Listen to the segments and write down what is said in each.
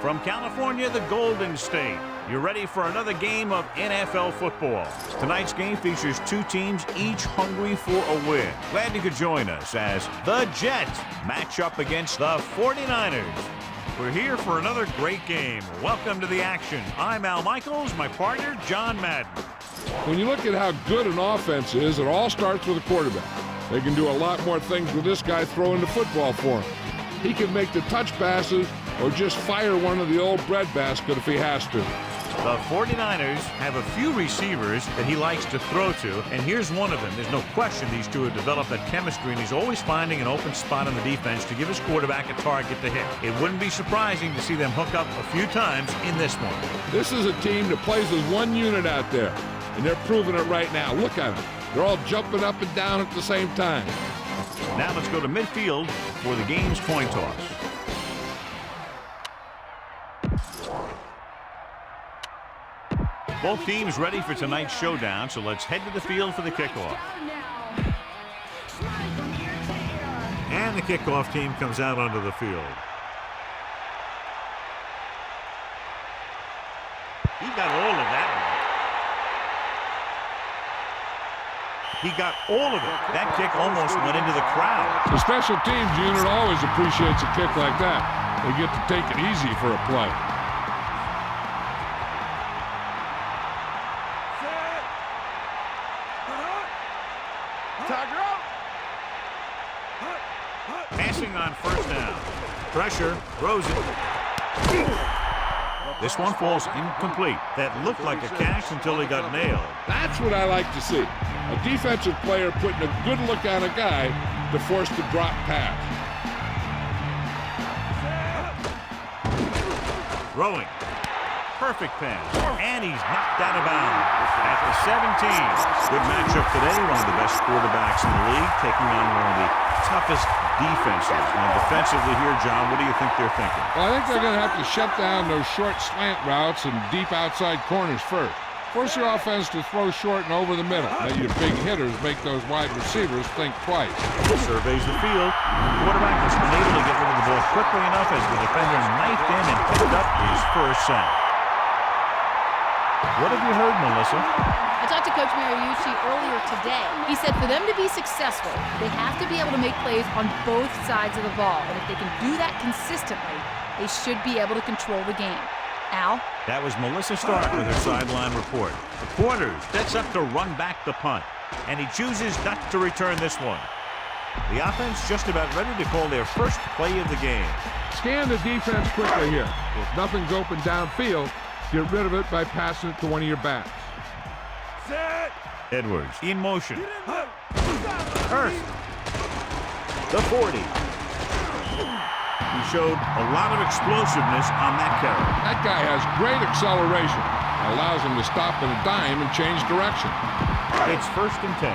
From California, the Golden State. You're ready for another game of NFL football. Tonight's game features two teams, each hungry for a win. Glad you could join us as the Jets match up against the 49ers. We're here for another great game. Welcome to the action. I'm Al Michaels, my partner, John Madden. When you look at how good an offense is, it all starts with a quarterback. They can do a lot more things with this guy throwing the football for him. He can make the touch passes or just fire one of the old breadbasket if he has to. The 49ers have a few receivers that he likes to throw to, and here's one of them. There's no question these two have developed that chemistry, and he's always finding an open spot on the defense to give his quarterback a target to hit. It wouldn't be surprising to see them hook up a few times in this one. This is a team that plays as one unit out there, and they're proving it right now. Look at them. They're all jumping up and down at the same time. Now let's go to midfield for the game's coin toss. Both teams ready for tonight's showdown, so let's head to the field for the kickoff. And the kickoff team comes out onto the field. He got all of that one. He got all of it. That kick almost went into the crowd. The special teams unit always appreciates a kick like that. They get to take it easy for a play. Passing on first down. Pressure, throws it. This one falls incomplete. That looked like a catch until he got nailed. That's what I like to see. A defensive player putting a good look on a guy to force the drop pass. Throwing. Perfect pass. And he's knocked out of bounds at the 17. Good matchup today. One of the best quarterbacks in the league taking on one of the toughest defenses. Now defensively here, John, what do you think they're thinking? Well, I think they're going to have to shut down those short slant routes and deep outside corners first. Force your offense to throw short and over the middle. Let your big hitters make those wide receivers think twice. Surveys the field. The quarterback has been able to get rid of the ball quickly enough as the defender knifed in and picked up his first sack. What have you heard, Melissa? I talked to Coach Mariucci earlier today. He said for them to be successful, they have to be able to make plays on both sides of the ball. And if they can do that consistently, they should be able to control the game. Al? That was Melissa Stark with her sideline report. The quarter sets up to run back the punt, and he chooses not to return this one. The offense just about ready to call their first play of the game. Scan the defense quickly here. If nothing's open downfield, get rid of it by passing it to one of your backs. Edwards in motion. Earth. The 40. He showed a lot of explosiveness on that carry. That guy has great acceleration. It allows him to stop in a dime and change direction. It's 1st and 10.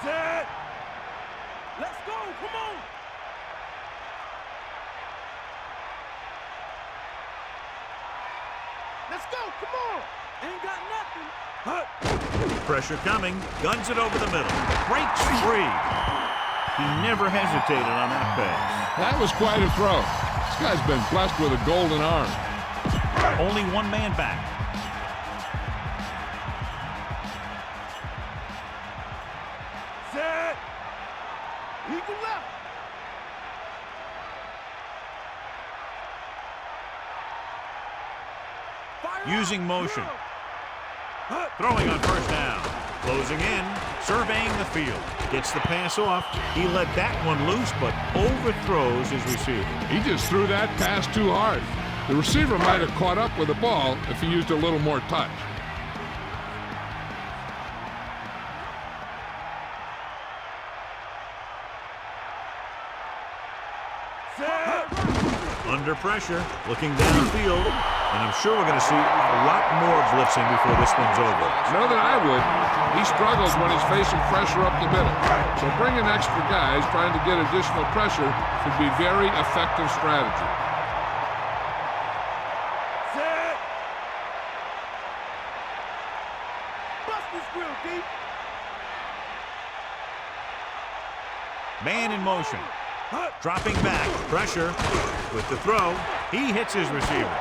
Set. Let's go. Come on. Let's go. Come on. Ain't got nothing. Pressure coming. Guns it over the middle. Breaks free. He never hesitated on that pass. That was quite a throw. This guy's been blessed with a golden arm. Only one man back. Set. Eagle left. Using motion. Throwing on first down. Closing in. Surveying the field. Gets the pass off. He let that one loose, but overthrows his receiver. He just threw that pass too hard. The receiver might have caught up with the ball if he used a little more touch. Under pressure. Looking downfield. And I'm sure we're going to see a lot more blitzing before this one's over. Know that I would. He struggles when he's facing pressure up the middle. So bringing extra guys trying to get additional pressure could be very effective strategy. Set. Bust this grill, deep. Man in motion. Dropping back. Pressure. With the throw. He hits his receiver.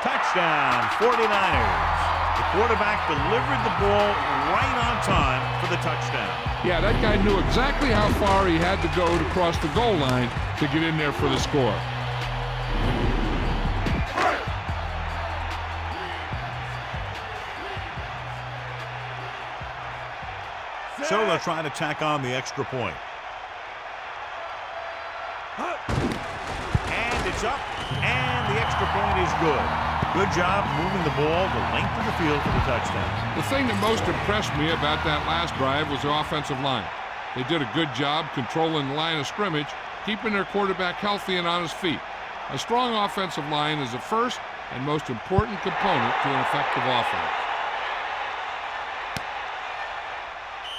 Touchdown, 49ers. The quarterback delivered the ball right on time for the touchdown. Yeah, that guy knew exactly how far he had to go to cross the goal line to get in there for the score. So they'll try to tack on the extra point. And it's up, and the extra point is good. Good job moving the ball the length of the field for the touchdown. The thing that most impressed me about that last drive was the offensive line. They did a good job controlling the line of scrimmage, keeping their quarterback healthy and on his feet. A strong offensive line is the first and most important component to an effective offense.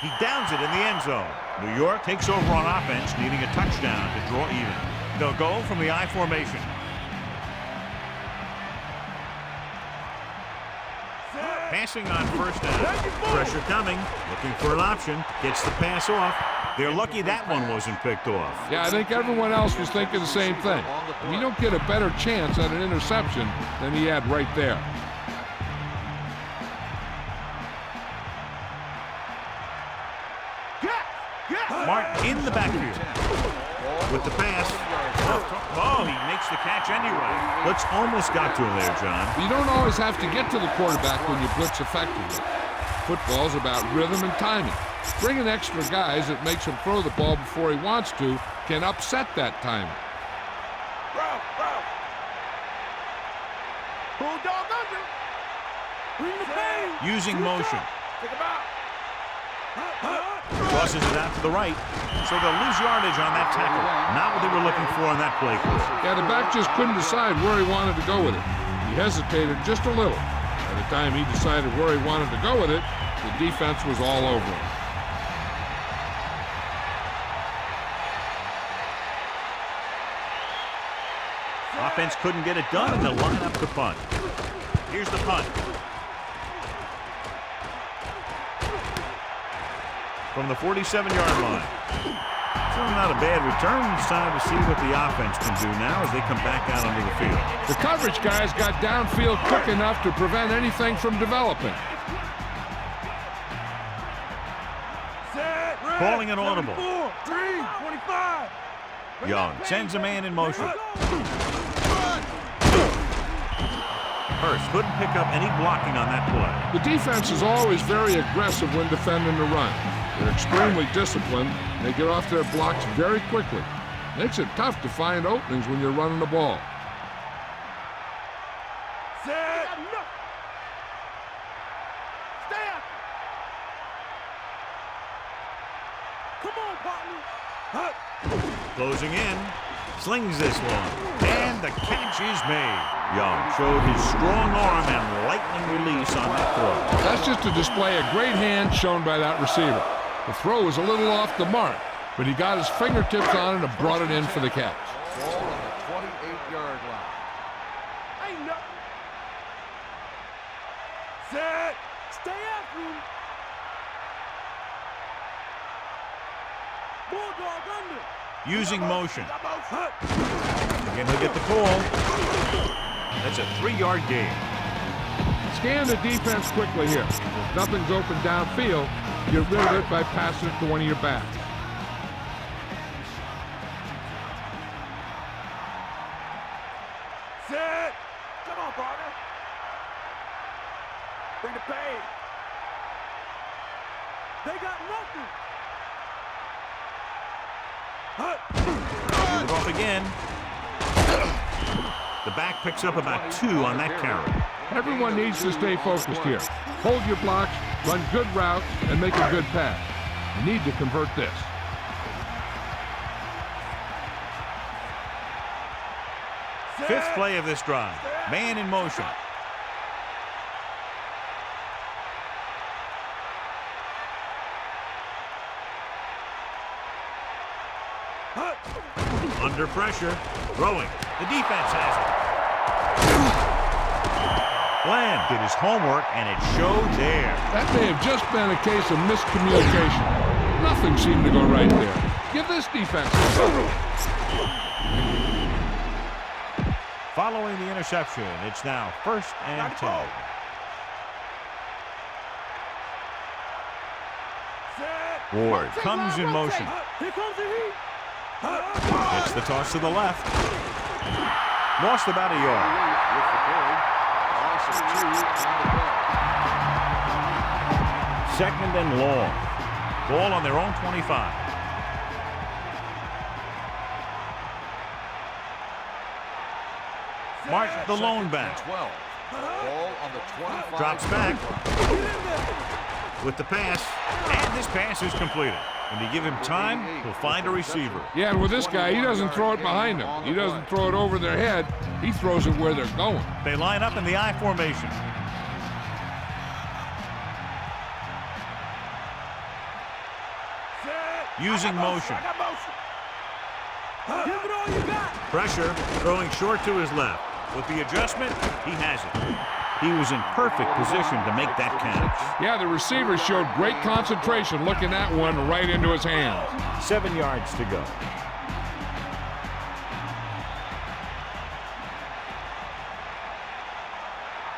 He downs it in the end zone. New York takes over on offense, needing a touchdown to draw even. They'll go from the I formation. Passing on first down. Pressure coming. Looking for an option. Gets the pass off. They're lucky that one wasn't picked off. Yeah, I think everyone else was thinking the same thing. You don't get a better chance at an interception than he had right there. Martin in the backfield. With the pass. Oh, he makes the catch anyway. Blitz almost got to him there, John. You don't always have to get to the quarterback when you blitz effectively. Football's about rhythm and timing. Bringing extra guys that makes him throw the ball before he wants to can upset that timing. Bulldog under. Bring the pain. Using motion. Take him out. Crosses it out to the right. So they'll lose yardage on that tackle. Not what they were looking for on that play call. Yeah, the back just couldn't decide where he wanted to go with it. He hesitated just a little. By the time he decided where he wanted to go with it, the defense was all over him. Offense couldn't get it done, and they'll line up to punt. Here's the punt. From the 47-yard line. So not a bad return. It's time to see what the offense can do now as they come back out onto the field. The coverage guys got downfield quick enough to prevent anything from developing. Calling an audible. 25. Young sends a man in motion. Hurst couldn't pick up any blocking on that play. The defense is always very aggressive when defending the run. They're extremely disciplined, and they get off their blocks very quickly. Makes it tough to find openings when you're running the ball. Set. Stay up. Come on, partner. Closing in. Slings this one. And the catch is made. Young showed his strong arm and lightning release on that throw. That's just a display of great hands shown by that receiver. The throw was a little off the mark, but he got his fingertips on it and brought it in for the catch. Ball on the 28-yard line. Ain't nothing. Set. Stay after him. Bulldog under. Using motion. Again, he'll get the call. That's a 3-yard gain. Scan the defense quickly here. If nothing's open downfield, get rid of it by passing it to one of your backs. Set. Come on, partner. Bring the pain. They got nothing. Move it off again. The back picks up about 2 on that carry. Everyone needs to stay focused here. Hold your blocks, run good routes, and make a good pass. You need to convert this. Fifth play of this drive. Man in motion. Under pressure. Throwing. The defense has it. Bland did his homework, and it showed there. That may have just been a case of miscommunication. Nothing seemed to go right there. give this defense a trouble. Following the interception, it's now 1st and 10. Ward comes in motion. Here comes the heat. It's the toss to the left. Lost about a yard. With the carry. Loss of 2 on the play. 2nd and long. Ball on their own 25. Martin, the lone back. 12. Ball on the 25. Drops back with the pass, and this pass is completed. When you give him time, he'll find a receiver. Yeah, and with this guy, he doesn't throw it behind him. He doesn't throw it over their head. He throws it where they're going. They line up in the I formation. Using motion. Give it all you got. Pressure, throwing short to his left. With the adjustment, he has it. He was in perfect position to make that catch. Yeah, the receiver showed great concentration looking that one right into his hands. 7 yards to go.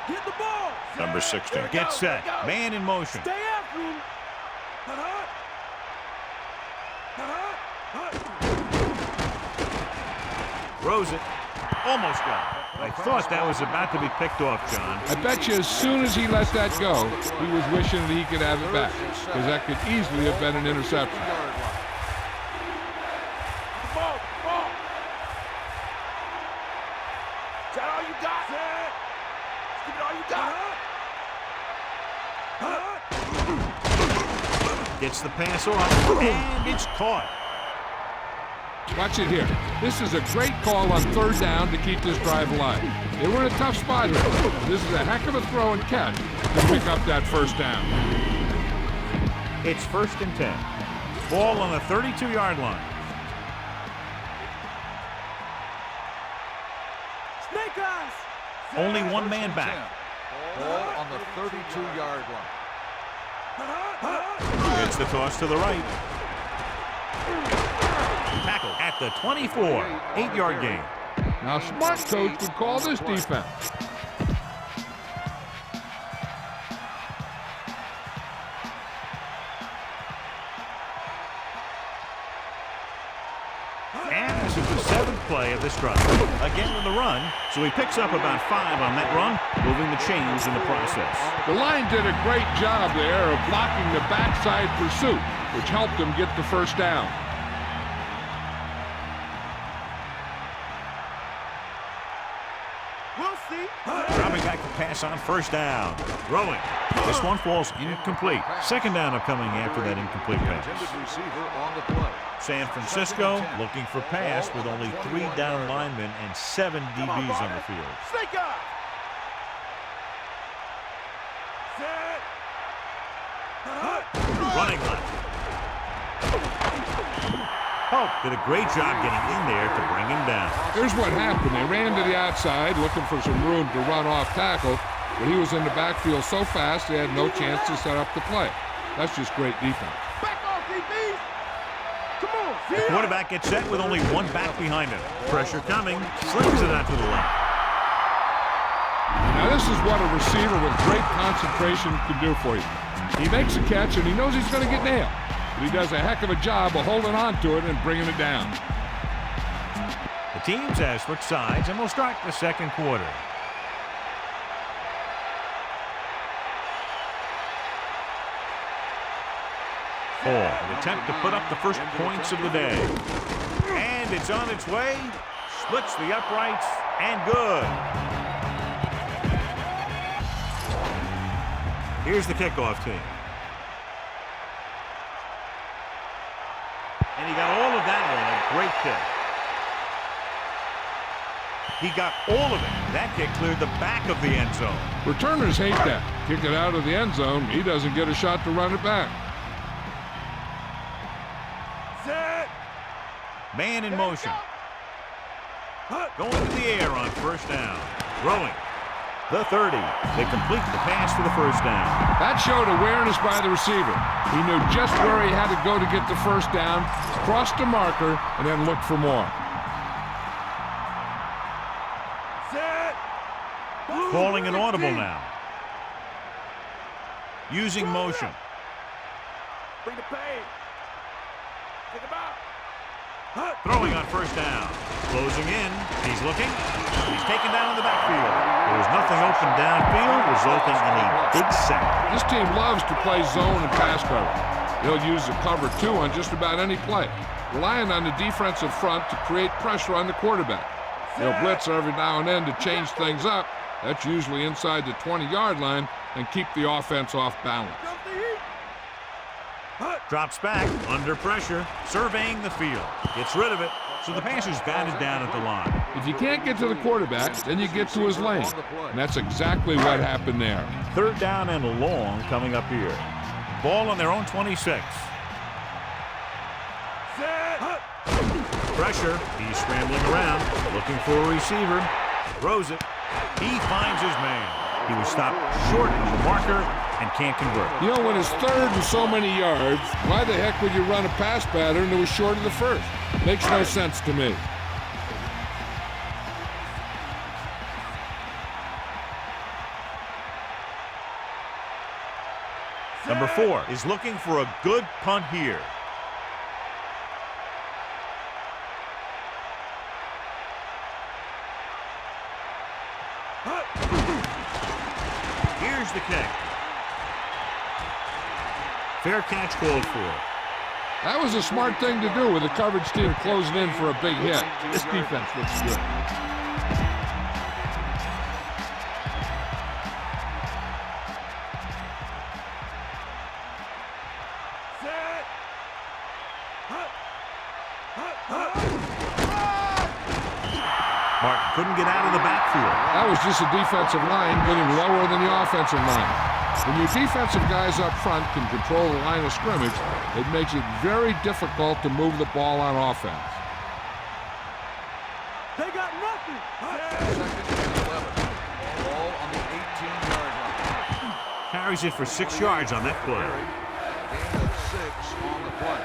Get the ball. Number 16. Get set. Man in motion. Stay after him. Throws it. Almost got it. I thought that was about to be picked off, John. I bet you as soon as he let that go, he was wishing that he could have it back, because that could easily have been an interception. Ball. Is that all you got? Give it all you got. Gets the pass off, and it's caught. Watch it here. This is a great call on 3rd down to keep this drive alive. They were in a tough spot here. This is a heck of a throw and catch to pick up that 1st down. It's 1st and 10. Ball on the 32-yard line. Snake eyes. Only one man back. Ball on the 32-yard line. It's the toss to the right. Tackle at the 24. 8-yard gain. Now, smart coach would call this defense. And this is the 7th play of this drive. Again with the run, so he picks up about 5 on that run, moving the chains in the process. The line did a great job there of blocking the backside pursuit, which helped them get the 1st down. Dropping back to pass on 1st down. Throwing. This one falls incomplete. 2nd down upcoming after that incomplete pass. Receiver on the play. San Francisco looking for pass with only 3 down linemen and 7 DBs on the field. Snake eye. Running left. Pope did a great job getting in there to bring him down. Here's what happened. They ran to the outside looking for some room to run off tackle, but he was in the backfield so fast they had no chance to set up the play. That's just great defense. Back off, DB. Come on. The quarterback gets set with only one back behind him. Pressure coming. Slings it out to the left. Now this is what a receiver with great concentration can do for you. He makes a catch and he knows he's going to get nailed. But he does a heck of a job of holding on to it and bringing it down. The teams has switched sides and will start the 2nd quarter. An attempt to put up the first points of the day. And it's on its way. Splits the uprights and good. Here's the kickoff team. And he got all of that on a great kick. He got all of it. That kick cleared the back of the end zone. Returners hate that. Kick it out of the end zone. He doesn't get a shot to run it back. Man in motion. Going to the air on 1st down. Throwing. The 30. They complete the pass for the first down. That showed awareness by the receiver. He knew just where he had to go to get the first down, crossed the marker, and then looked for more. Set. Calling an audible now. Using motion. Bring the pain. Take him out. Throwing on first down. Closing in. He's looking. He's taken down in the backfield. There was nothing open downfield, resulting in a big sack. This team loves to play zone and pass cover. They'll use the cover 2 on just about any play, relying on the defensive front to create pressure on the quarterback. They'll blitz every now and then to change things up. That's usually inside the 20-yard line and keep the offense off balance. Drops back, under pressure, surveying the field. Gets rid of it, so the pass is batted down at the line. If you can't get to the quarterback, then you get to his lane. And that's exactly what happened there. Third down and long coming up here. Ball on their own 26. Pressure. He's scrambling around, looking for a receiver. Throws it. He finds his man. He was stopped short of the marker and can't convert. You know, when it's third and so many yards, why the heck would you run a pass pattern that was short of the first? Makes no sense to me. Number 4 is looking for a good punt here. Here's the kick. Fair catch called for. That was a smart thing to do with the coverage team closing in for a big hit. This defense looks good. Martin couldn't get out of the backfield. That was just a defensive line getting lower than the offensive line. When your defensive guys up front can control the line of scrimmage, it makes it very difficult to move the ball on offense. They got nothing. Second and 11. Ball on the 18-yard line. Carries it for 6 yards on that play. Gain of 6 on the play.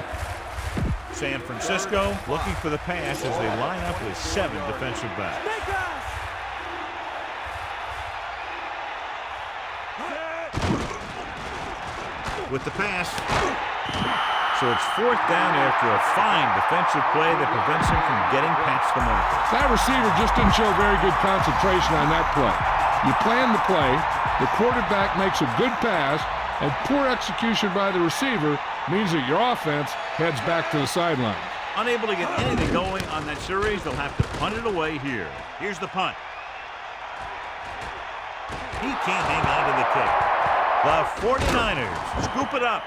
San Francisco looking for the pass as they line up with 7 defensive backs. With the pass. So it's 4th down after a fine defensive play that prevents him from getting past the marker. That receiver just didn't show very good concentration on that play. You plan the play, the quarterback makes a good pass, and poor execution by the receiver means that your offense heads back to the sideline. Unable to get anything going on that series, they'll have to punt it away here. Here's the punt. He can't hang on to the kick. The 49ers scoop it up.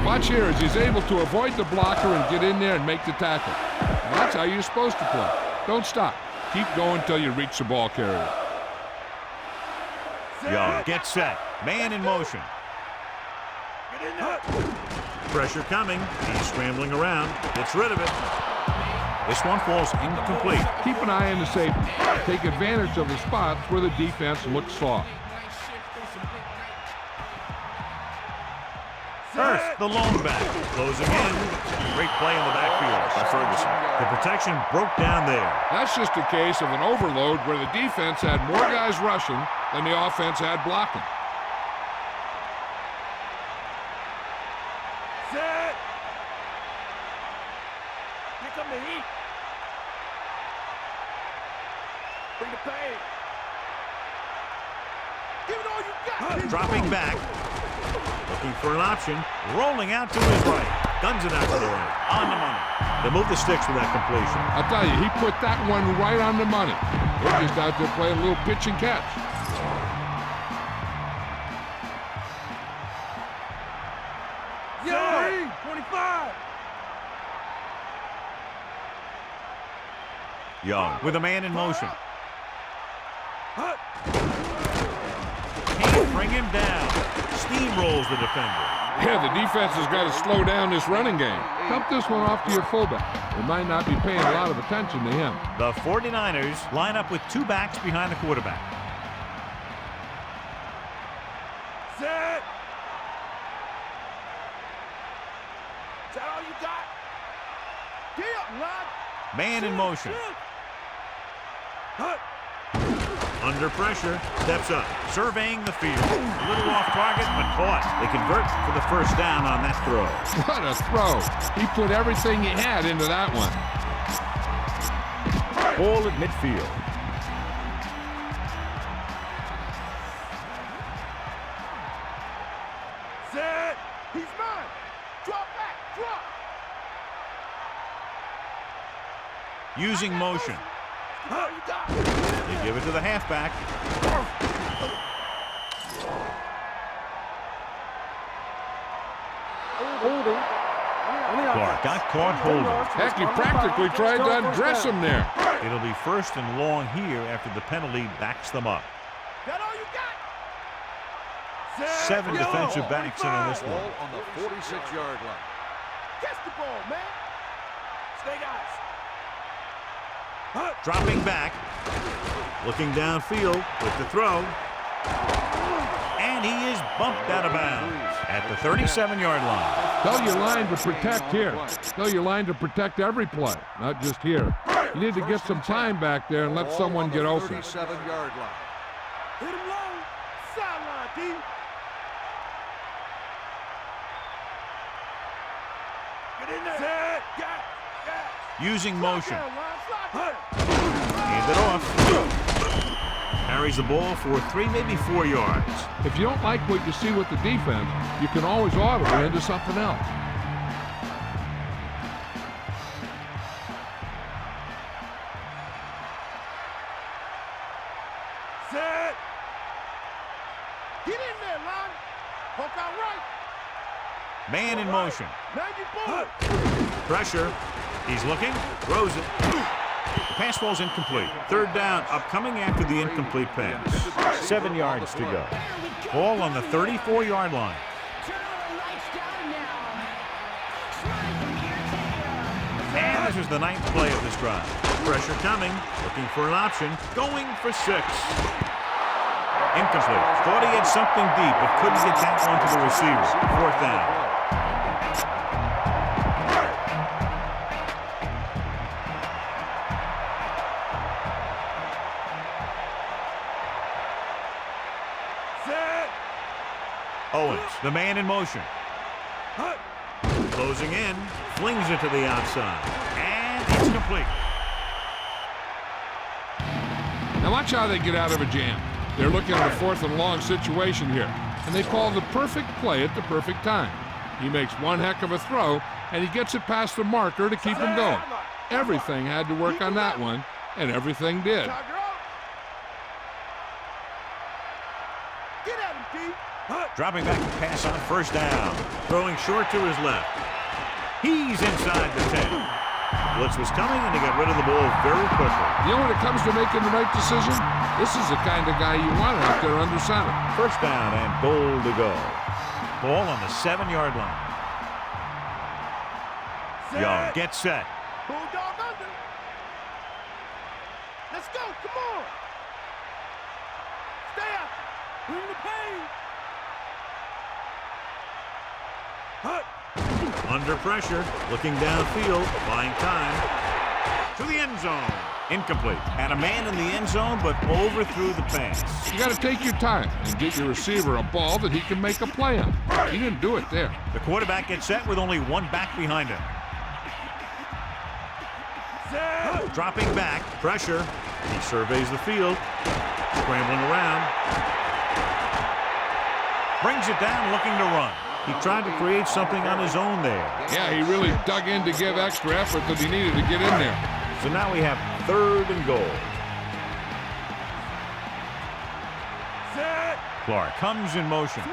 Watch here as he's able to avoid the blocker and get in there and make the tackle. And that's how you're supposed to play. Don't stop. Keep going until you reach the ball carrier. Young gets set. Man in motion. Get in there. Pressure coming. He's scrambling around. Gets rid of it. This one falls incomplete. Keep an eye on the safety. Take advantage of the spots where the defense looks soft. First, the lone back. Closing in. Great play in the backfield by Ferguson. The protection broke down there. That's just a case of an overload where the defense had more guys rushing than the offense had blocking. Set. Here come the heat. Bring the pain. Give it all you got. Dropping back. Looking for an option. Rolling out to his right. Guns it out to the right. On the money. They move the sticks with that completion. I'll tell you, he put that one right on the money. They're just out there playing a little pitch and catch. Yeah. 25. Young with a man in motion. Can't bring him down. Steamrolls the defender. Yeah, the defense has got to slow down this running game. Dump this one off to your fullback. They might not be paying a lot of attention to him. The 49ers line up with 2 backs behind the quarterback. Set. Is that all you got? Deal, line. Man in motion. Under pressure, steps up, surveying the field. A little off target, but caught. They convert for the first down on that throw. What a throw. He put everything he had into that one. Ball at midfield. Set. He's mine. Drop back. Drop. Using motion. All you got. They give it to the halfback. Clark got caught holding. Heck, he practically tried to undress him there. It'll be first and long here after the penalty backs them up. That all you got? Set. 7 defensive backs in on this Ball one. on the 46-yard line. Catch the ball, man. Stay guys. Dropping back. Looking downfield with the throw. And he is bumped out of bounds at the 37-yard line. Tell your line to protect here. Tell your line to protect every play, not just here. You need to get some time back there and let someone get open. 37-yard line. Hit him low. Sideline, D. Get in there. Set. Got it. Using motion. Down, line. Slide down. Hand it off. Carries the ball for 3, maybe 4 yards. If you don't like what you see with the defense, you can always audible into something else. Set. Get in there, line. Poke out right. Man in motion. Now you bullet. Pressure. He's looking. Throws it. Pass falls incomplete. 3rd down upcoming after the incomplete pass. 7 yards to go. Ball on the 34-yard line. And this is the 9th play of this drive. Pressure coming. Looking for an option. Going for 6. Incomplete. Thought he had something deep, but couldn't get that one to the receiver. 4th down. Owens, the man in motion. Closing in, flings it to the outside, and it's complete. Now watch how they get out of a jam. They're looking at a 4th and long situation here, and they call the perfect play at the perfect time. He makes one heck of a throw, and he gets it past the marker to keep him going. Everything had to work on that one, and everything did. Get at him, D. Dropping back to pass on 1st down. Throwing short to his left. He's inside the 10. Blitz was coming, and he got rid of the ball very quickly. You know, when it comes to making the right decision, this is the kind of guy you want out there under center. 1st down and goal to go. Ball on the 7-yard line. Young gets set. Bulldog under. Let's go. Come on. Stay out. Bring the pain. Under pressure, looking downfield, buying time. To the end zone. Incomplete. Had a man in the end zone, but overthrew the pass. You got to take your time and get your receiver a ball that he can make a play on. He didn't do it there. The quarterback gets set with only one back behind him. Dropping back, pressure. He surveys the field. Scrambling around. Brings it down, looking to run. He tried to create something on his own there. Yeah, he really dug in to give extra effort that he needed to get in there. So now we have 3rd and goal. Clark comes in motion.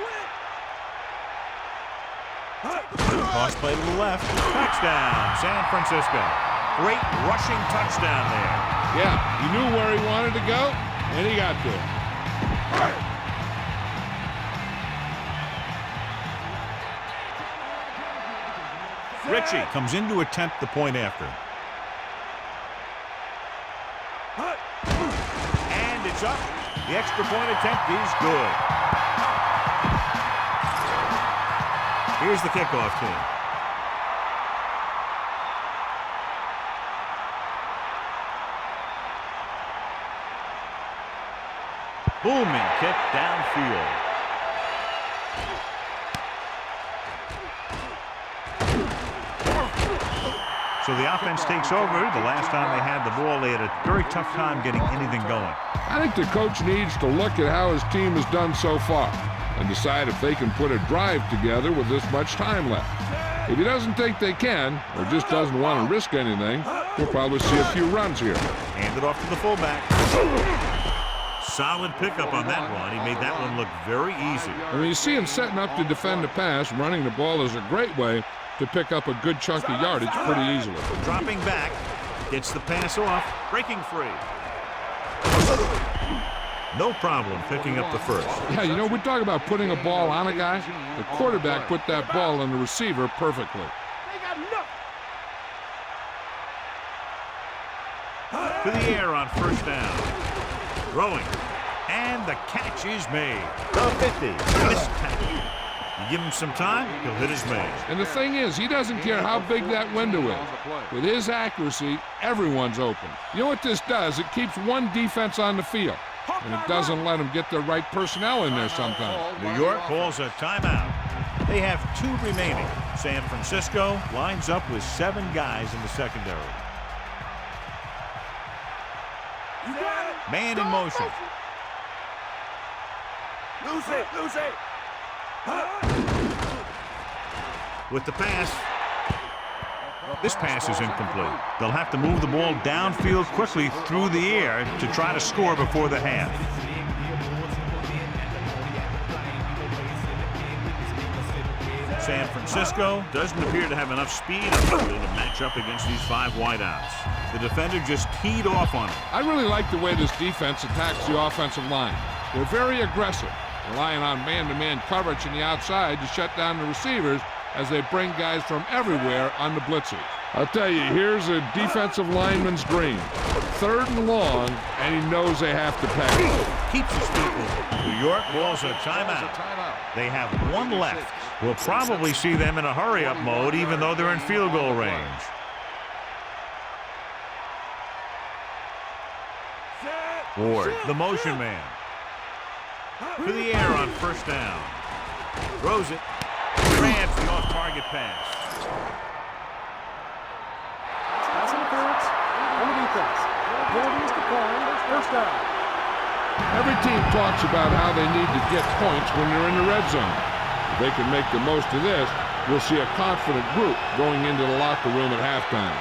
Cross play to the left. Touchdown, San Francisco. Great rushing touchdown there. Yeah, he knew where he wanted to go, and he got there. Ritchie comes in to attempt the point after. And it's up. The extra point attempt is good. Here's the kickoff team. Booming kick downfield. So the offense takes over. The last time they had the ball, they had a very tough time getting anything going. I think the coach needs to look at how his team has done so far and decide if they can put a drive together with this much time left. If he doesn't think they can, or just doesn't want to risk anything, we'll probably see a few runs here. Hand it off to the fullback. Solid pickup on that one. He made that one look very easy. And when you see him setting up to defend the pass, running the ball is a great way to pick up a good chunk of yardage pretty easily. Dropping back, gets the pass off, breaking free. No problem picking up the first. Yeah, you know, we talk about putting a ball on a guy. The quarterback put that ball on the receiver perfectly. To the air on first down. Throwing. And the catch is made. The 50. Missed tackle. You give him some time, he'll hit his man. And the thing is, he doesn't care how big that window is. With his accuracy, everyone's open. You know what this does? It keeps one defense on the field, and it doesn't let them get the right personnel in there sometimes. New York calls a timeout. They have 2 remaining. San Francisco lines up with 7 guys in the secondary. Man in motion. Lose it, lose it. With the pass. This pass is incomplete. They'll have to move the ball downfield quickly through the air to try to score before the half. San Francisco doesn't appear to have enough speed on the field to match up against these 5 wideouts. The defender just teed off on it. I really like the way this defense attacks the offensive line. They're very aggressive, relying on man-to-man coverage on the outside to shut down the receivers as they bring guys from everywhere on the blitzes. I'll tell you, here's a defensive lineman's dream. 3rd and long, and he knows they have to pass. Keeps his feet moving. New York calls a timeout. They have 1 left. We'll probably see them in a hurry-up mode, even though they're in field goal range. Ward, the motion man. To the air on first down. Throws it. Grabs the off-target pass. Pass interference on the defense. Penalty is declined. First down. Every team talks about how they need to get points when they're in the red zone. If they can make the most of this, we'll see a confident group going into the locker room at halftime.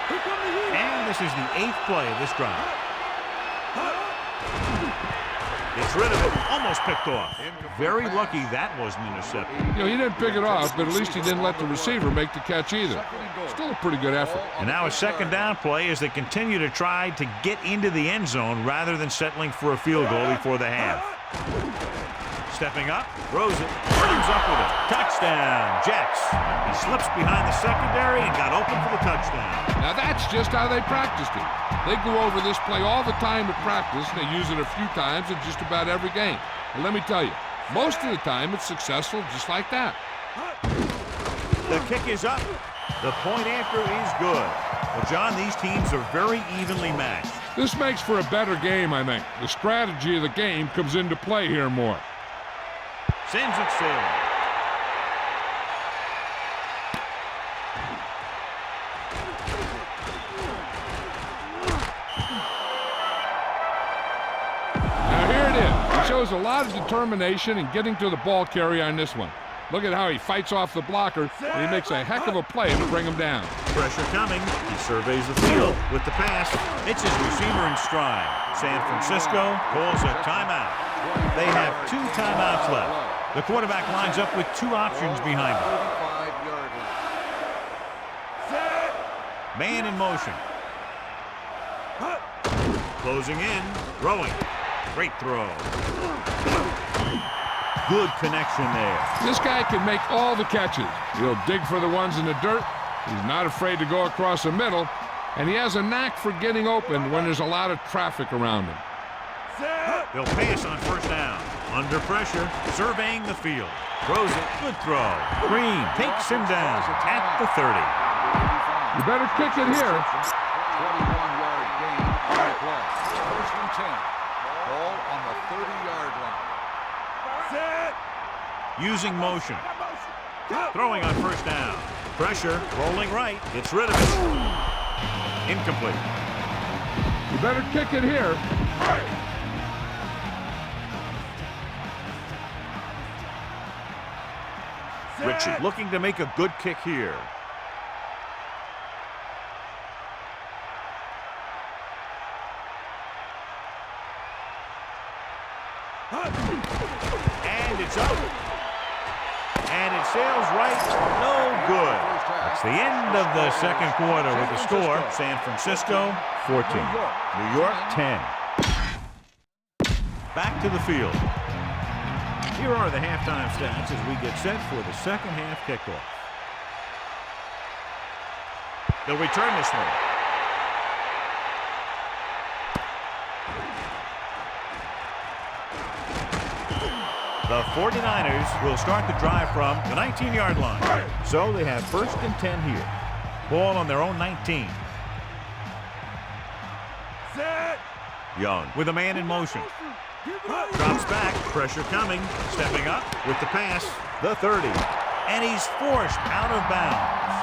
And this is the 8th play of this drive. Gets rid of it, almost picked off. Very lucky that wasn't intercepted. You know, he didn't pick it off, but at least he didn't let the receiver make the catch either. Still a pretty good effort. And now a second down play as they continue to try to get into the end zone rather than settling for a field goal before the half. Stepping up, throws it, comes up with it. Touchdown, Jets. He slips behind the secondary and got open for the touchdown. Now that's just how they practiced it. They go over this play all the time at practice, and they use it a few times in just about every game. And let me tell you, most of the time it's successful just like that. The kick is up. The point after is good. Well, John, these teams are very evenly matched. This makes for a better game, I think. The strategy of the game comes into play here more. Sends it sailing. Now here it is. He shows a lot of determination in getting to the ball carrier on this one. Look at how he fights off the blocker, and he makes a heck of a play to bring him down. Pressure coming. He surveys the field with the pass. It's his receiver in stride. San Francisco calls a timeout. They have 2 timeouts left. The quarterback lines up with 2 options behind him. Man in motion. Closing in. Throwing. Great throw. Good connection there. This guy can make all the catches. He'll dig for the ones in the dirt. He's not afraid to go across the middle. And he has a knack for getting open when there's a lot of traffic around him. They'll pass on first down. Under pressure, surveying the field. Throws it. Good throw. Green takes him down at the 30. You better kick it here. 21-yard gain on the play. First and 10. Ball on the 30-yard line. Set. Using motion. Throwing on first down. Pressure, rolling right. Gets rid of it. Incomplete. You better kick it here. Ritchie looking to make a good kick here. And it's up. And it sails right. No good. That's the end of the second quarter with the score. San Francisco 14. New York 10. Back to the field. Here are the halftime stats as we get set for the second half kickoff. They'll return this one. The 49ers will start the drive from the 19-yard line. So they have first and 10 here. Ball on their own 19. Set. Young with a man in motion. Drops back, pressure coming, stepping up with the pass, the 30. And he's forced out of bounds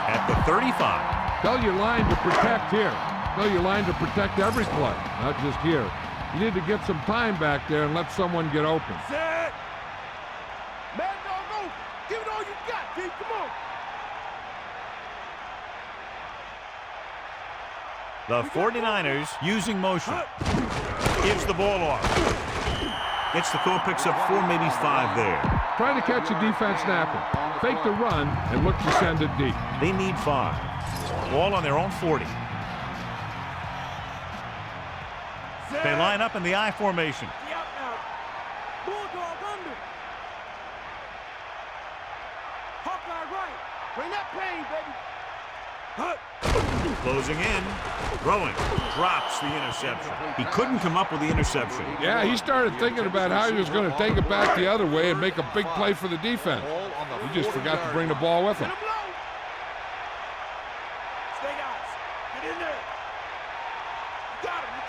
at the 35. Tell your line to protect here. Tell your line to protect every play, not just here. You need to get some time back there and let someone get open. Set. Man, dog over. Give it all you got, D. Come on. The 49ers using motion. Gives the ball off. Gets the call, picks up 4, maybe 5 there. Try to catch a defense snapping. Fake the run and look to send it deep. They need 5. Ball on their own 40. They line up in the I formation. Bulldog under. Hawkeye right. Bring that pain, baby. Closing in. Throwing. Drops the interception. He couldn't come up with the interception. Yeah, he started thinking about how he was going to take it back the other way and make a big play for the defense. He just forgot to bring the ball with him. Stay guys. Get in there. You got him. You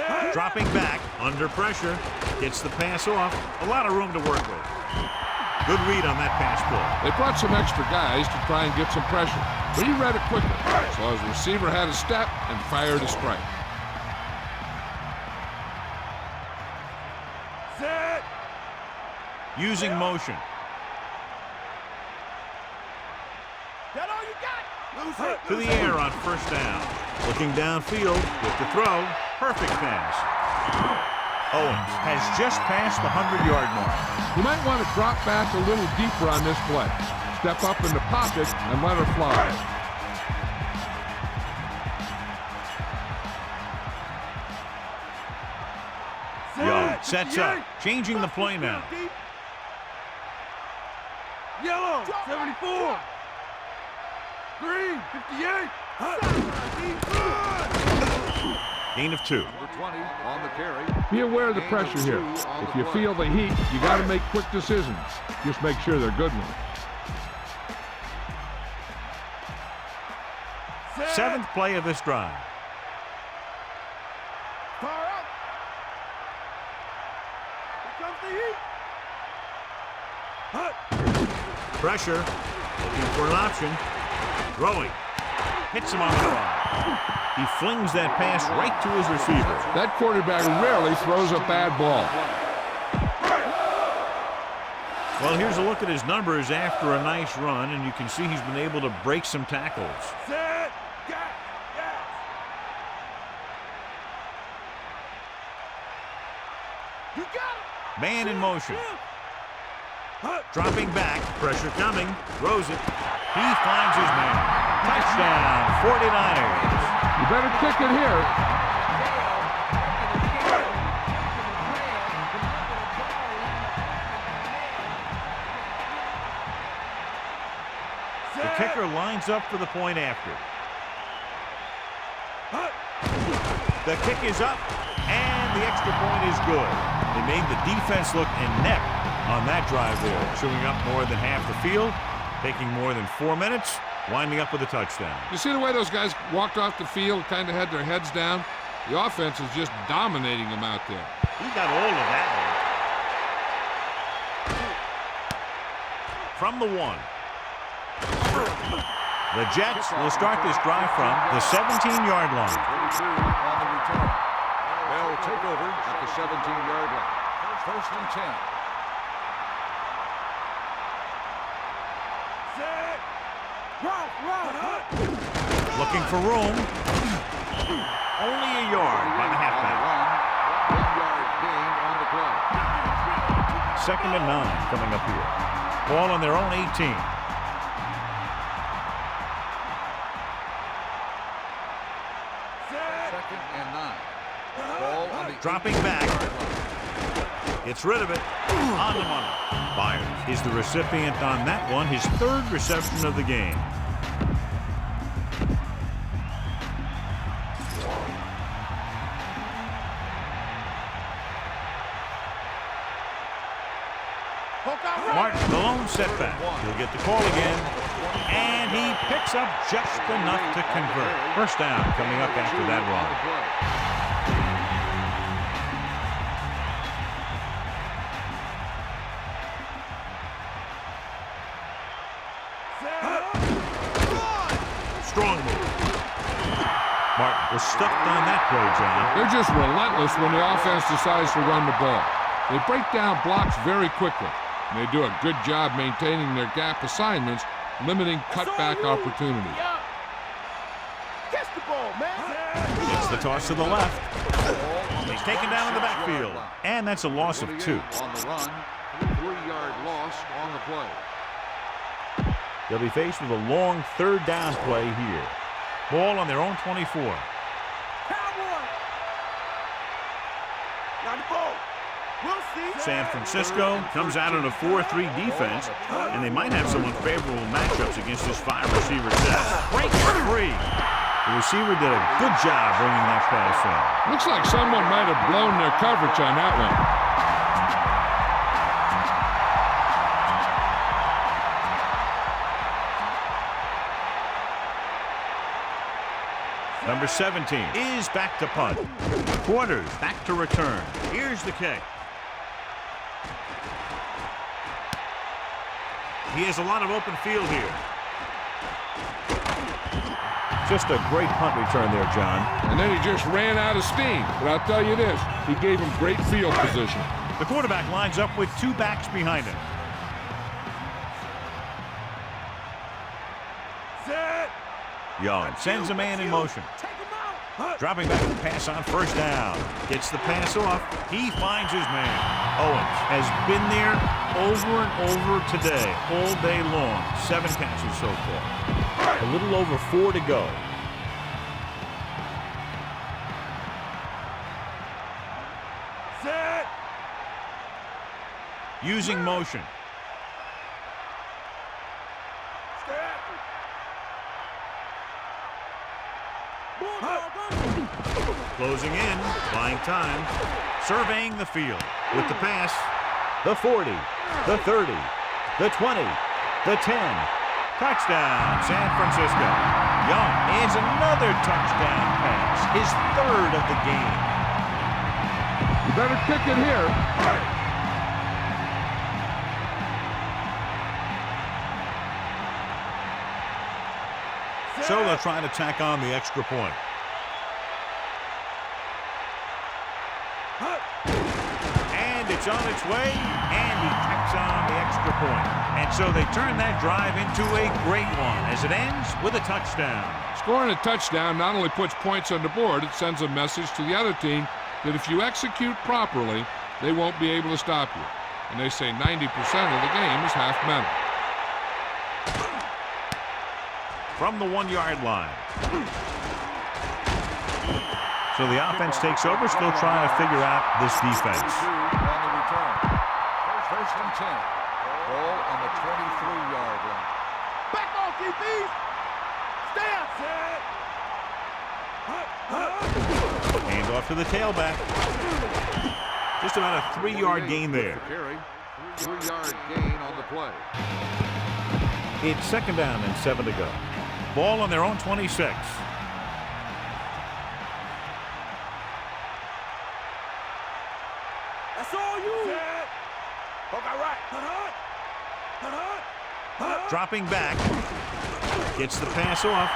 got him. Dropping back. Under pressure. Gets the pass off. A lot of room to work with. Good read on that pass play. They brought some extra guys to try and get some pressure, but he read it quickly, so his receiver had a step and fired a strike. Set. Using motion. That all you got? Lose it. To the air on first down. Looking downfield with the throw. Perfect pass. Owens has just passed the 100-yard mark. You might want to drop back a little deeper on this play. Step up in the pocket and let her fly. Young sets up, changing the play now. Yellow, 74. Green, 58. Gain of 2. Number 20 on the carry. Be aware of the pressure here. If you feel the heat, you got to make quick decisions. Just make sure they're good ones. 7th play of this drive. Far out. Here comes the heat. Pressure. Looking for an option. Throwing. Hits him on the run. He flings that pass right to his receiver. That quarterback rarely throws a bad ball. Well, here's a look at his numbers after a nice run, and you can see he's been able to break some tackles. Set. Got. You got him. Man in motion. Dropping back. Pressure coming. Throws it. He finds his man. Touchdown, 49ers. You better kick it here. The kicker lines up for the point after. The kick is up, and the extra point is good. They made the defense look inept on that drive there, chewing up more than half the field, taking more than 4 minutes, winding up with a touchdown. You see the way those guys walked off the field, kind of had their heads down? The offense is just dominating them out there. He got all of that one. From the 1. The Jets will start this drive from the 17-yard line. 32 on the return. They'll take over at the 17-yard line. First and 10. Looking for room. Only a yard by the halfback. 1-yard gain on the play. 2nd and 9 coming up here. Ball on their own 18. Second and 9. Ball on the Dropping back. Gets rid of it. On the money. Byers is the recipient on that one, his 3rd reception of the game. Martin, the lone setback. He'll get the call again. And he picks up just enough to convert. First down coming up after that run. Strong move. Martin was stuffed on that play, John. They're just relentless when the offense decides to run the ball. They break down blocks very quickly. And they do a good job maintaining their gap assignments, limiting cutback opportunities. Catch the ball, man. Gets the toss to the left. He's taken down in the backfield. And that's a loss of 2. On the run, 3-yard loss on the play. They'll be faced with a long 3rd down play here. Ball on their own 24. San Francisco comes out in a 4-3 defense, and they might have some unfavorable matchups against this 5-receiver set. Breaks free. The receiver did a good job bringing that pass in. Looks like someone might have blown their coverage on that one. Number 17 is back to punt. Quarters back to return. Here's the kick. He has a lot of open field here. Just a great punt return there, John. And then he just ran out of steam. But I'll tell you this, he gave him great field position. The quarterback lines up with 2 backs behind him. Young sends a man in motion. Dropping back to pass on first down. Gets the pass off. He finds his man. Owens has been there over and over today, all day long. 7 catches so far. A little over 4 to go. Using motion. Closing in, buying time, surveying the field with the pass, the 40, the 30, the 20, the 10. Touchdown, San Francisco. Young adds another touchdown pass, his 3rd of the game. You better kick it here. So they'll try to tack on the extra point. And it's on its way, and he tacks on the extra point. And so they turn that drive into a great one as it ends with a touchdown. Scoring a touchdown not only puts points on the board, it sends a message to the other team that if you execute properly, they won't be able to stop you. And they say 90% of the game is half mental. From the 1-yard line. So the offense takes over, still trying to figure out this defense. On the return. First and 10. Ball on the 23-yard line. Back off, DB. Stay outside. Hand off to the tailback. Just about a 3-yard gain there. Carry. 3-yard gain on the play. It's 2nd down and 7 to go. Ball on their own 26. That's all you. Okay, right. Dropping back. Gets the pass off.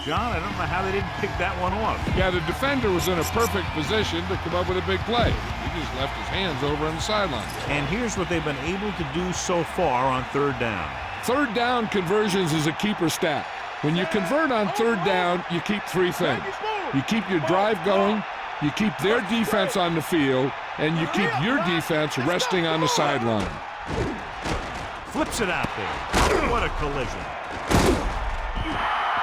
John, I don't know how they didn't pick that one off. Yeah, the defender was in a perfect position to come up with a big play. He just left his hands over on the sideline. And here's what they've been able to do so far on 3rd down. 3rd down conversions is a keeper stat. When you convert on 3rd down, you keep 3 things. You keep your drive going, you keep their defense on the field, and you keep your defense resting on the sideline. Flips it out there. What a collision.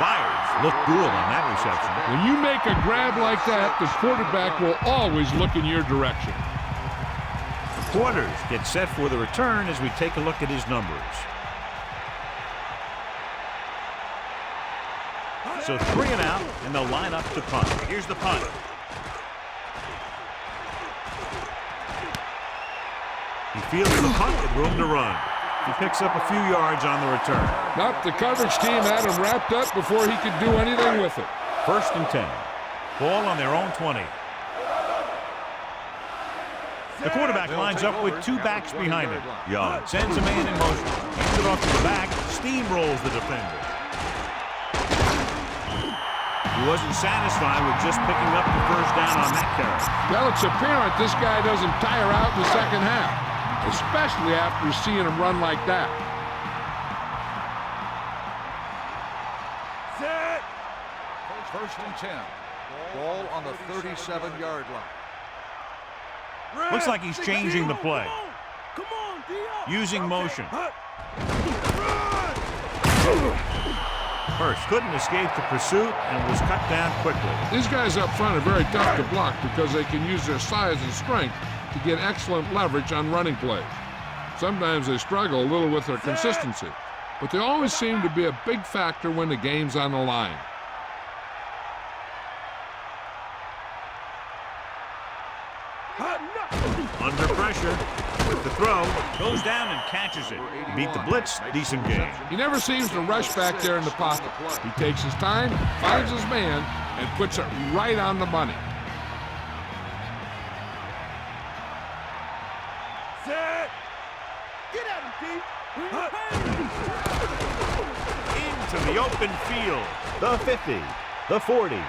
Byers looked good on that reception. When you make a grab like that, the quarterback will always look in your direction. Quarters gets set for the return as we take a look at his numbers. So 3 and out, and they'll line up to punt. Here's the punt. He fields the punt with room to run. He picks up a few yards on the return. Nope, the coverage team had him wrapped up before he could do anything with it. 1st and 10. Ball on their own 20. The quarterback lines up with 2 backs behind him. Young sends a man in motion. Hands it off to the back. Steamrolls the defender. He wasn't satisfied with just picking up the 1st down on that carry. Well, it's apparent this guy doesn't tire out in the 2nd half, especially after seeing him run like that. Set. 1st and 10. Ball on the 37-yard line. Looks like he's changing the play. Come on, D.O. Using motion. Hurst couldn't escape the pursuit and was cut down quickly. These guys up front are very tough to block because they can use their size and strength to get excellent leverage on running plays. Sometimes they struggle a little with their consistency, but they always seem to be a big factor when the game's on the line. Under pressure with the throw, goes down and catches it. Beat the blitz, decent game. He never seems to rush back there in the pocket. He takes his time, finds his man, and puts it right on the money. Set. Get at him, Pete. Into the open field. The 50, the 40.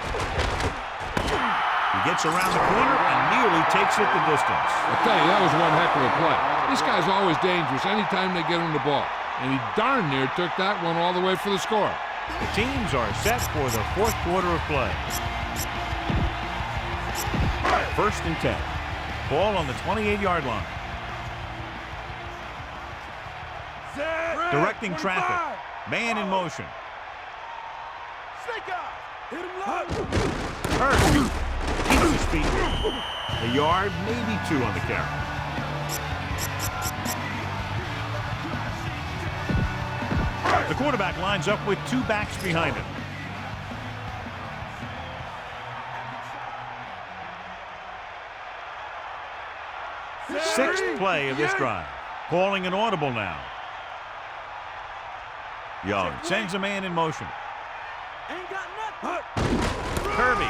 He gets around the corner and nearly takes it the distance. I'll tell you, that was one heck of a play. This guy's always dangerous anytime they get him the ball. And he darn near took that one all the way for the score. The teams are set for the 4th quarter of play. 1st and 10. Ball on the 28-yard line. Set. Directing traffic. Man in motion. Snake eye. Hit him low. Hurst keeps his feet. A yard, maybe 2 on the carry. The quarterback lines up with 2 backs behind him. Sixth play of this drive. Calling an audible now. Young sends a man in motion. Ain't got nothing. Kirby.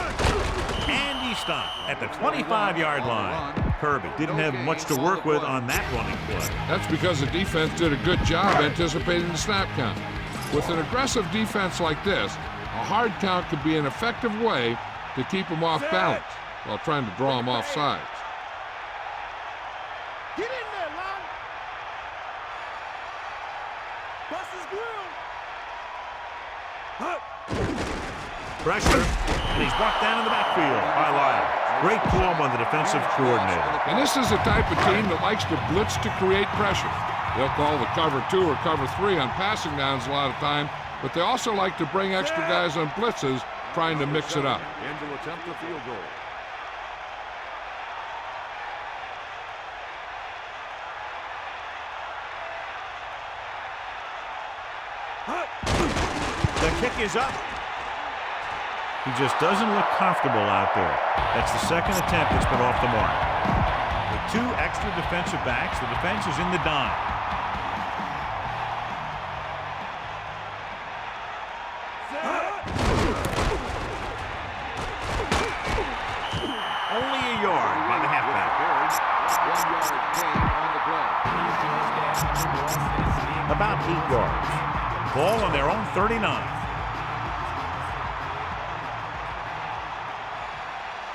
And he stopped at the 25-yard line. Kirby didn't have much to work with on that running play. That's because the defense did a good job anticipating the snap count. With an aggressive defense like this, a hard count could be an effective way to keep them off balance while trying to draw them off sides. Get in there, Lon. Bust his grill. Pressure, and he's brought down in the backfield by Lyle. Great call by the defensive coordinator. And this is the type of team that likes to blitz to create pressure. They'll call the cover 2 or cover 3 on passing downs a lot of time, but they also like to bring extra guys on blitzes, trying to mix it up. And to attempt the field goal. The kick is up. He just doesn't look comfortable out there. That's the second attempt that's been off the mark. The 2 extra defensive backs. The defense is in the dime. Only a yard by the halfback. 1-yard gain on the play. About 8 yards. Ball on their own 39.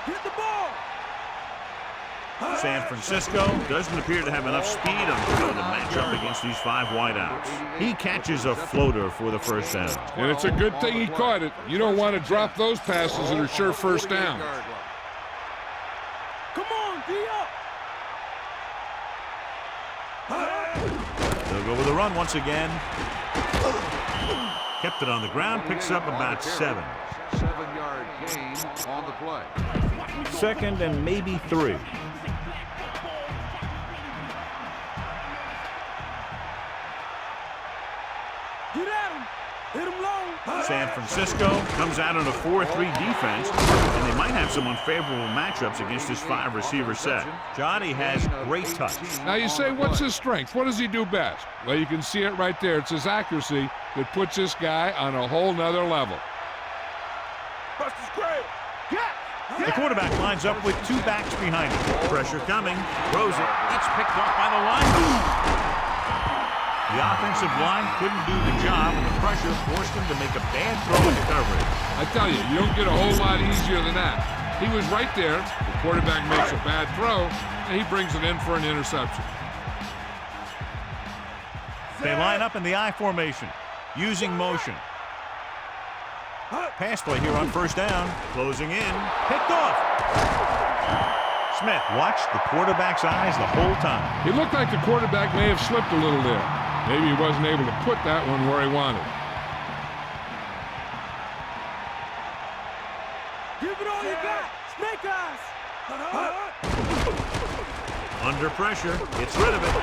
Get the ball. San Francisco doesn't appear to have enough speed on the to match up against these 5 wideouts. He catches a floater for the first down. And it's a good thing he caught it. You don't want to drop those passes that are sure first down. Come on, D-up. They'll go with a run once again. Kept it on the ground, picks up about 7. 7-yard gain on the play. 2nd and maybe 3. Get at him. Hit him low. San Francisco comes out on a 4-3 defense, and they might have some unfavorable matchups against this 5-receiver set. Johnny has great touch. Now you say, what's his strength? What does he do best? Well, you can see it right there. It's his accuracy that puts this guy on a whole nother level. Buster's great. The quarterback lines up with 2 backs behind him. Pressure coming. Throws it. It's picked off by the linebacker. The offensive line couldn't do the job, and the pressure forced him to make a bad throw into coverage. I tell you, you don't get a whole lot easier than that. He was right there. The quarterback makes a bad throw, and he brings it in for an interception. They line up in the I formation, using motion. Pass play here on first down. Closing in. Picked off. Smith watched the quarterback's eyes the whole time. It looked like the quarterback may have slipped a little there. Maybe he wasn't able to put that one where he wanted. Give it all you got. Snake eyes. Under pressure. Gets rid of it.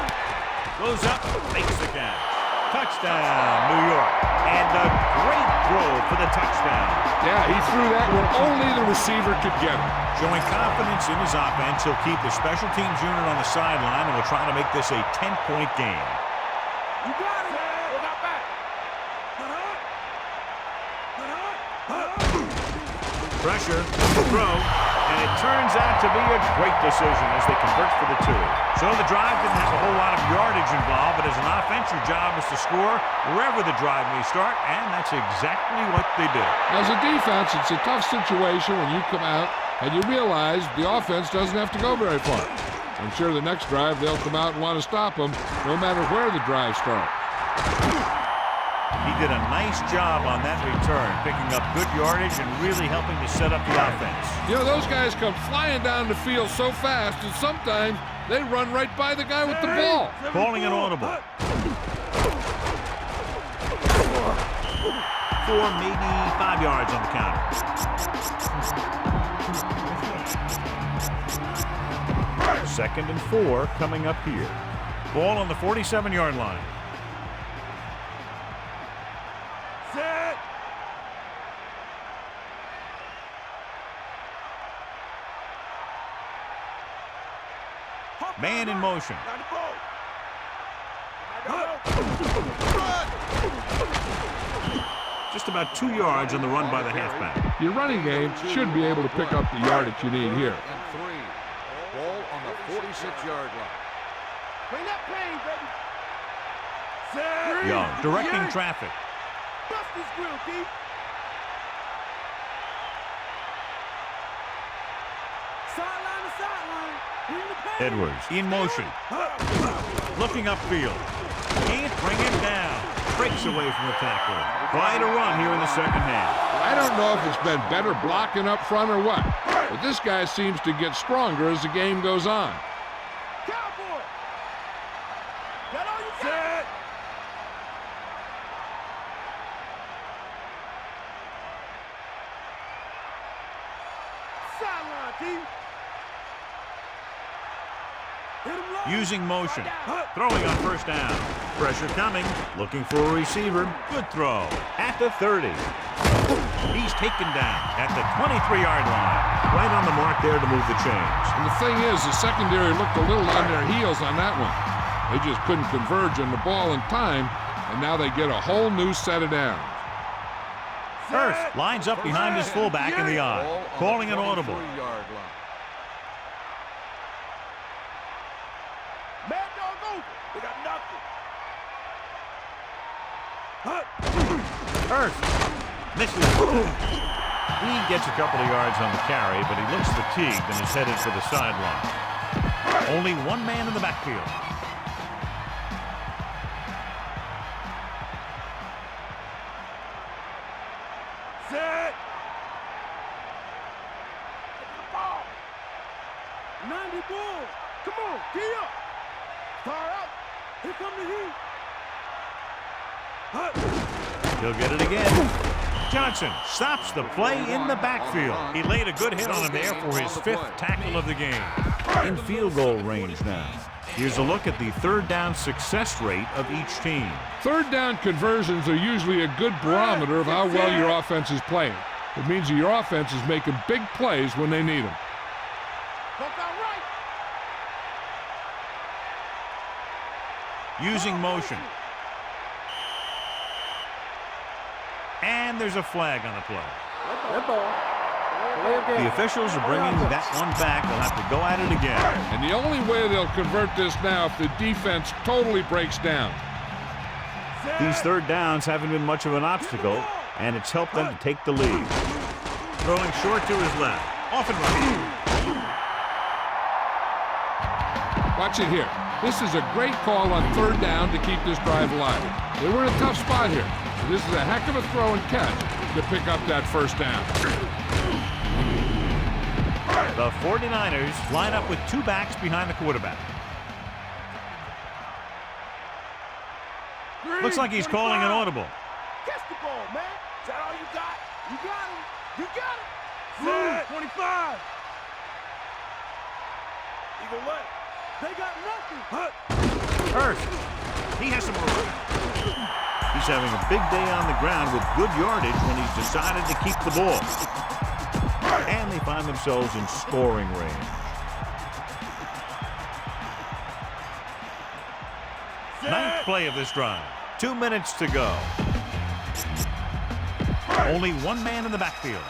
Goes up. Makes the catch. Touchdown, New York. And a great throw for the touchdown. Yeah, he threw that where only the receiver could get it. Showing confidence in his offense, he'll keep the special teams unit on the sideline and will try to make this a 10-point game. You got it. Look out back. Pressure, throw, and it turns out to be a great decision as they convert for the 2. So the drive didn't have a whole lot of yardage involved, but as an offense, your job is to score wherever the drive may start, and that's exactly what they did. As a defense, it's a tough situation when you come out and you realize the offense doesn't have to go very far. I'm sure the next drive they'll come out and want to stop them, no matter where the drive starts. He did a nice job on that return, picking up good yardage and really helping to set up the offense. You know, those guys come flying down the field so fast, and sometimes they run right by the guy with the ball. Calling an audible. 4, maybe 5 yards on the counter. Second and 4 coming up here. Ball on the 47-yard line. Set. Man in motion. Got the ball. Just about 2 yards on the run by the halfback. Your running game should be able to pick up the yardage you need here. And 3. Ball on the 46-yard line. Bring that plane, baby. Set. Young directing traffic. Bust this grill, D. Sideline to sideline. Bring the pain. Edwards in motion. Looking upfield. Can't bring him down. Breaks away from the tackle. Quite a run here in the second half. I don't know if it's been better blocking up front or what, but this guy seems to get stronger as the game goes on. Cowboy. Got all you got. Set. Sideline, D. Hit him low. Using motion. Throwing on first down. Pressure coming. Looking for a receiver. Good throw. At the 30. He's taken down at the 23-yard line. Right on the mark there to move the chains. And the thing is, the secondary looked a little on their heels on that one. They just couldn't converge on the ball in time, and now they get a whole new set of downs. Earth lines up behind his fullback in the I, calling an audible. Mad dog over. They got nothing. Earth misses. He gets a couple of yards on the carry, but he looks fatigued and is headed for the sideline. Only one man in the backfield. Set. Ball. 90 Bulls. Come on, key up. Fire out. Here come the heat. He'll get it again. Johnson stops the play in the backfield. He laid a good hit on him there for his 5th tackle of the game. In field goal range now. Here's a look at the third down success rate of each team. Third down conversions are usually a good barometer of how well your offense is playing. It means that your offense is making big plays when they need them. Using motion. And there's a flag on the play. The officials are bringing that one back. They'll have to go at it again. And the only way they'll convert this now if the defense totally breaks down. These third downs haven't been much of an obstacle, and it's helped them to take the lead. Throwing short to his left. Off and running. Watch it here. This is a great call on third down to keep this drive alive. They were in a tough spot here. So this is a heck of a throw and catch to pick up that first down. The 49ers line up with 2 backs behind the quarterback. Looks like he's calling an audible. Catch the ball, man. Is that all you got? You got him. You got it. Set. 25. Eagle left. They got nothing. Hurst. He has some room. He's having a big day on the ground with good yardage when he's decided to keep the ball. And they find themselves in scoring range. Ninth play of this drive. 2 minutes to go. Only one man in the backfield.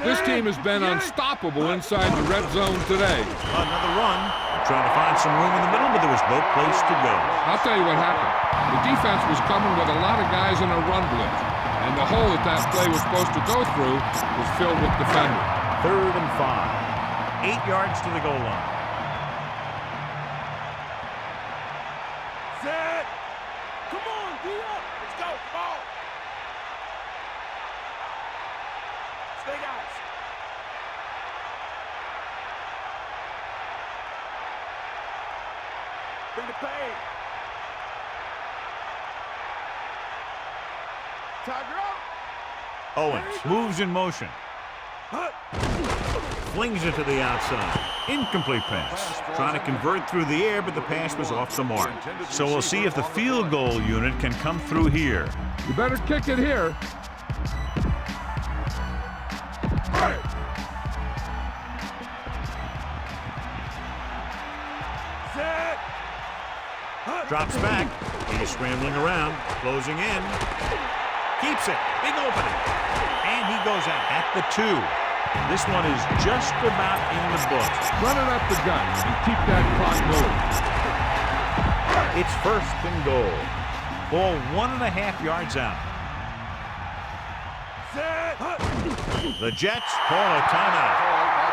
This team has been unstoppable inside the red zone today. Another run. Trying to find some room in the middle, but there was no place to go. I'll tell you what happened. The defense was coming with a lot of guys in a run blitz. And the hole that play was supposed to go through was filled with defenders. 3rd and 5. 8 yards to the goal line. Set. Come on, D up. Let's go. Come on. Stay guys. Bring the pain. Tiger up. Owens moves in motion. Flings it to the outside. Incomplete pass. Trying to convert through the air, but the pass was off the mark. So we'll see if the field goal unit can come through here. You better kick it here. Set. Drops back. He's scrambling around. Closing in. Keeps it. Big opening. And he goes out at the 2. This one is just about in the books. Run it up the gut and keep that clock moving. It's 1st and goal. Ball 1.5 yards out. Set. The Jets call a timeout.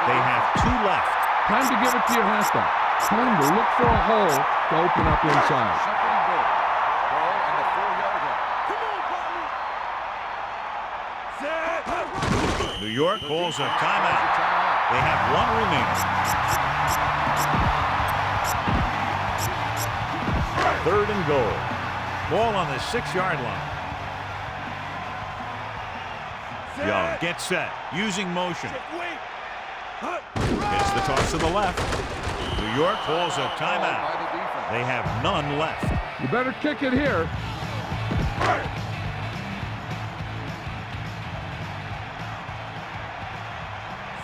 They have 2 left. Time to give it to your halfback. Time to look for a hole to open up inside. Second and goal. Ball on the 4-yard line. Come on, partner. Set. New York calls a timeout. They have 1 remaining. 3rd and goal. Ball on the 6-yard line. Young gets set. Using motion. Gets the toss to the left. New York calls a timeout. They have none left. You better kick it here.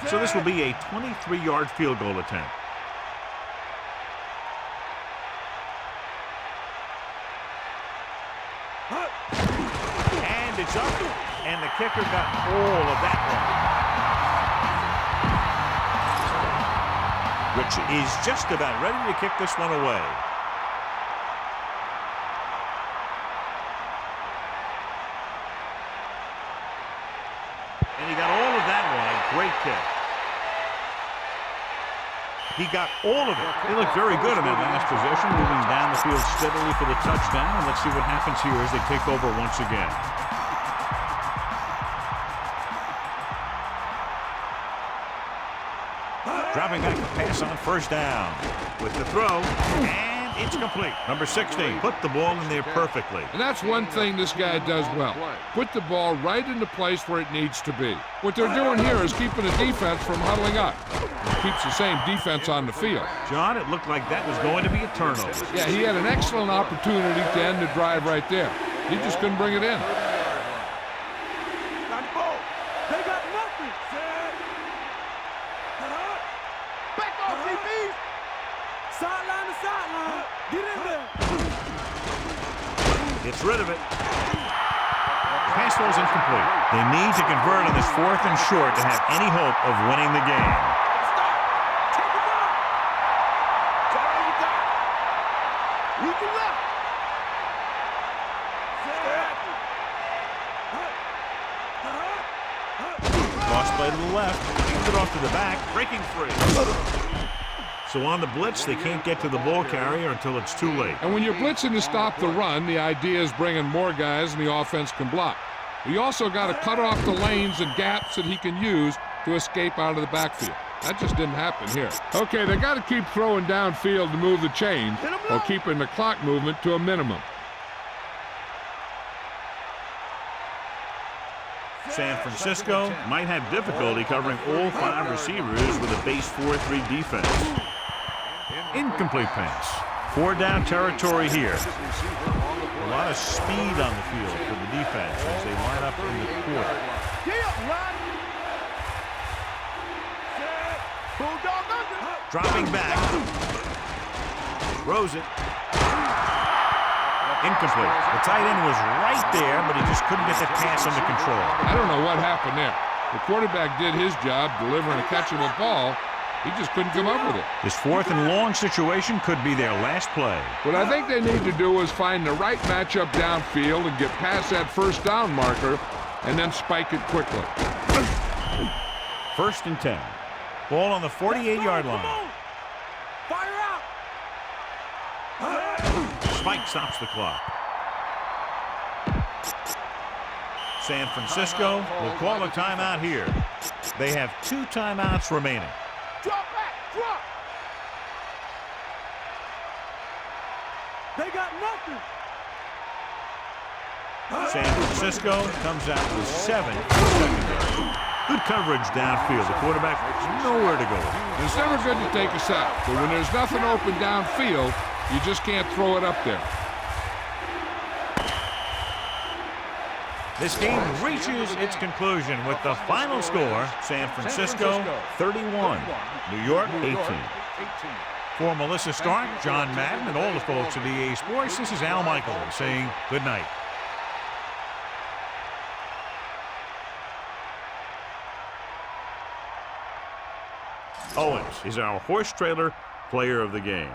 So this will be a 23-yard field goal attempt. And it's up, and the kicker got all of that one. Which is just about ready to kick this one away. And he got all of that one. Great kick. He got all of it. They look very good in that last possession, moving down the field steadily for the touchdown. And let's see what happens here as they take over once again. Dropping back the pass on first down. With the throw, and it's complete. Number 16 put the ball in there perfectly. And that's one thing this guy does well. Put the ball right in the place where it needs to be. What they're doing here is keeping the defense from huddling up. It keeps the same defense on the field. John, it looked like that was going to be a turnover. Yeah, he had an excellent opportunity to end the drive right there. He just couldn't bring it in. They got nothing. Back off, DB. Sideline to sideline. Get in there. Gets rid of it. Pass was incomplete. They need to convert on this 4th and short to have any hope of winning the game. Take him out. That's all you got. Look to left. Cross play to the left. Hands it off to the back. Breaking free. So on the blitz, they can't get to the ball carrier until it's too late. And when you're blitzing to stop the run, the idea is bringing more guys and the offense can block. You also got to cut off the lanes and gaps that he can use to escape out of the backfield. That just didn't happen here. Okay, they got to keep throwing downfield to move the chains while keeping the clock movement to a minimum. San Francisco might have difficulty covering all 5 receivers with a base 4-3 defense. Incomplete pass. 4-down territory here. A lot of speed on the field for the defense as they line up in the quarter. Dropping back. Throws it. Incomplete. The tight end was right there, but he just couldn't get that pass under control. I don't know what happened there. The quarterback did his job delivering a catchable ball. He just couldn't come up with it. This 4th and long situation could be their last play. What I think they need to do is find the right matchup downfield and get past that first down marker and then spike it quickly. 1st and 10. Ball on the 48-yard line. Fire out. Spike stops the clock. San Francisco will call a timeout here. They have 2 timeouts remaining. Drop back. Drop. They got nothing. San Francisco comes out with 7 secondary. Good coverage downfield. The quarterback has nowhere to go. It's never good to take a sack, but when there's nothing open downfield, you just can't throw it up there. This game reaches its conclusion with the final score, San Francisco 31, New York 18. For Melissa Stark, John Madden, and all the folks at EA Sports, this is Al Michaels saying good night. Owens is our horse trailer player of the game.